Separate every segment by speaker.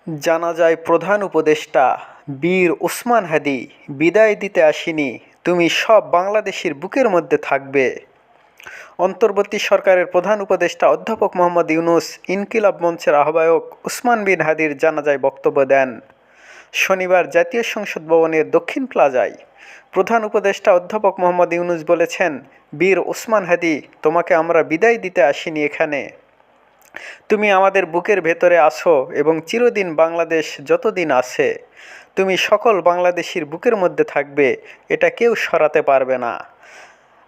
Speaker 1: জানা যায় প্রধান উপদেষ্টা বীর ওসমান হাদি বিদায় দিতে আসেনি, তুমি সব বাংলাদেশির বুকের মধ্যে থাকবে। অন্তর্বর্তী সরকারের প্রধান উপদেষ্টা অধ্যাপক মোহাম্মদ ইউনূস ইনকিলাব মঞ্চের আহ্বায়ক ওসমান বিন হাদির জানাজায় বক্তব্য দেন শনিবার জাতীয় সংসদ ভবনের দক্ষিণ প্লাজায়। প্রধান উপদেষ্টা অধ্যাপক মোহাম্মদ ইউনূস বলেছেন, বীর ওসমান হাদি, তোমাকে আমরা বিদায় দিতে আসিনি এখানে। তুমি আমাদের বুকের ভেতরে আছো এবং চিরদিন বাংলাদেশ যতদিন আছে তুমি সকল বাংলাদেশির বুকের মধ্যে থাকবে, এটা কেউ সরাতে পারবে না।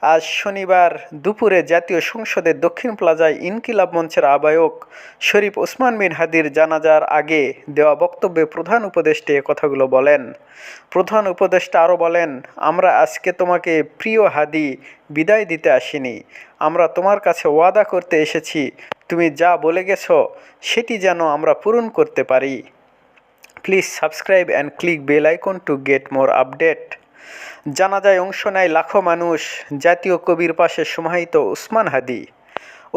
Speaker 1: আজ শনিবার দুপুরে জাতীয় সংসদের দক্ষিণ প্লাজায় ইনকিলাব মঞ্চের আহ্বায়ক শরীফ ওসমান বিন হাদির জানাজার আগে দেওয়া বক্তব্যে প্রধান উপদেষ্টা এ কথাগুলো বলেন। প্রধান উপদেষ্টা আরও বলেন, আমরা আজকে তোমাকে প্রিয় হাদি বিদায় দিতে আসিনি, আমরা তোমার কাছে ওয়াদা করতে এসেছি তুমি যা বলে গেছো সেটি যেন আমরা পূরণ করতে পারি। Please subscribe and click bell icon to get more update. জানাজায় অংশ নেয় লাখো মানুষ। জাতীয় কবির পাশে সমাহিত ওসমান হাদি।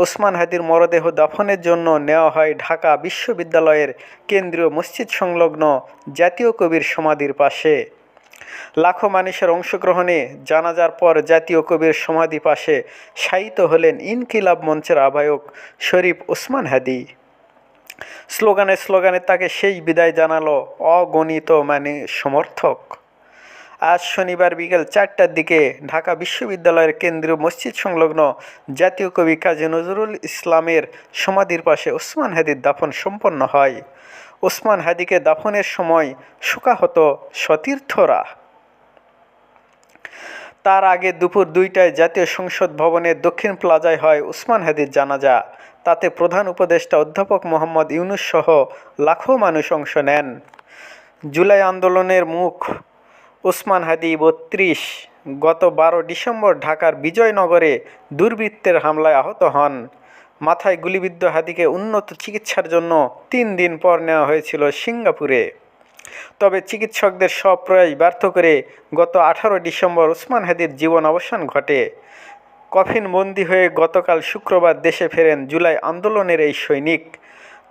Speaker 1: ওসমান হাদির মরদেহ দাফনের জন্য নেওয়া হয় ঢাকা বিশ্ববিদ্যালয়ের কেন্দ্রীয় মসজিদ সংলগ্ন জাতীয় কবির সমাধির পাশে। লাখো মানুষের অংশগ্রহণে জানাজার পর জাতীয় কবির সমাধি পাশে শায়িত হলেন ইনকিলাব মঞ্চের আহ্বায়ক শরীফ ওসমান হাদি। স্লোগানে স্লোগানে তাকে সেই বিদায় জানালো অগণিত সমর্থক। আজ শনিবার বিকেল 4টার দিকে ঢাকা বিশ্ববিদ্যালয়ের কেন্দ্রীয় মসজিদ সংলগ্ন জাতীয় কবি কাজী নজরুল ইসলামের সমাধির পাশে ওসমান হাদির দাফন সম্পন্ন হয়। ওসমান হাদিকে দাফনের সময় শোকাহত সতীর্থরা। তার আগে দুপুর 2টায় জাতীয় সংসদ ভবনের দক্ষিণ প্লাজায় হয় ওসমান হাদির জানাজা। তাতে প্রধান উপদেষ্টা অধ্যাপক মোহাম্মদ ইউনূস সহ লাখো মানুষ অংশ নেন। জুলাই আন্দোলনের মুখ ওসমান হাদি 32 গত 12 ডিসেম্বর ঢাকার বিজয়নগরে দুর্বৃত্তের হামলায় আহত হন। মাথায় গুলিবিদ্ধ হাদিকে উন্নত চিকিৎসার জন্য 3 দিন পর নেওয়া হয়েছিল সিঙ্গাপুরে। তবে চিকিৎসকদের সব প্রয়াস ব্যর্থ করে গত 18 ডিসেম্বর ওসমান হাদির জীবন অবসান ঘটে। কফিনবন্দি হয়ে গতকাল শুক্রবার দেশে ফেরেন জুলাই আন্দোলনের এই সৈনিক।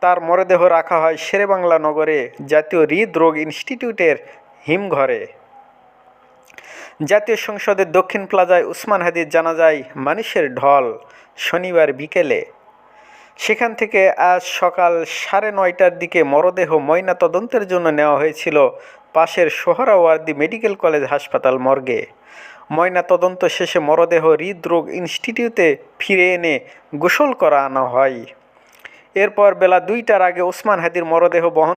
Speaker 1: তার মরদেহ রাখা হয় শেরেবাংলা নগরে জাতীয় হৃদরোগ ইনস্টিটিউটের হিমঘরে। জাতীয় সংসদের দক্ষিণ প্লাজায় ওসমান হাদির জানাজায় মানুষের ঢল শনিবার বিকেলে। সেখান থেকে আজ সকাল 9:30টার দিকে মরদেহ ময়নাতদন্তের জন্য নেওয়া হয়েছিল পাশের সোহরাওয়ার্দী মেডিকেল কলেজ হাসপাতাল মর্গে। ময়নাতদন্ত শেষে মরদেহ হৃদরোগ ইনস্টিটিউটে ফিরে এনে গোসল করানো হয়। এরপর বেলা 2টার আগে ওসমান হাদির মরদেহ বহন